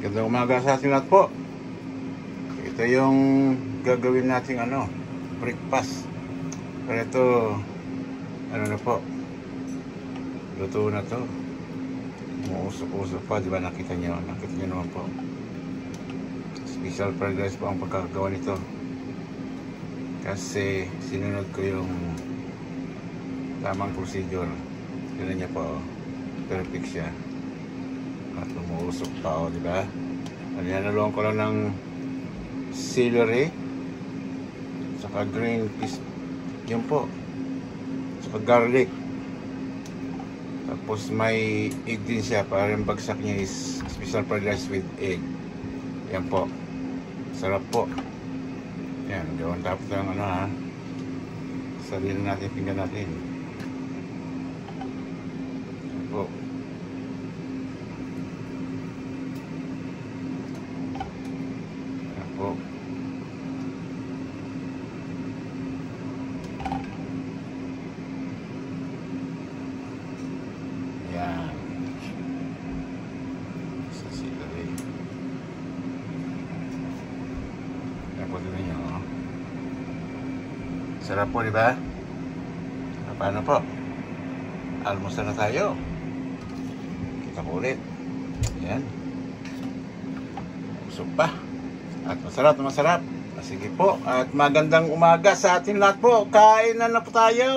Gandang umaga sa ating lahat po. Ito yung gagawin nating breakfast. Pero ito, na po, luto na to. Umuusok-usok pa, di ba? Nakita nyo naman po. Special fried rice po ang pagkakagawa nito. Kasi sinunod ko yung tamang procedure. Tignan niya po, perfect siya. At umuusok pa, di ba? Naluwan ko lang ng celery, saka green peas, yun po, saka garlic. Tapos may egg din siya, parang bagsak niya is special fried rice with egg. Yan po, sarap po. Yan, gawin tapos ng sarili natin, pinggan natin. Yan po. Yan po. Yan. Sa celery. Yan po din nyo. Sarap po, di ba? Paano po? Almusal na tayo. Kita po ulit. Yan. Usok pa. At masarap na masarap. Sige po. At magandang umaga sa ating lahat po. Kainan na po tayo.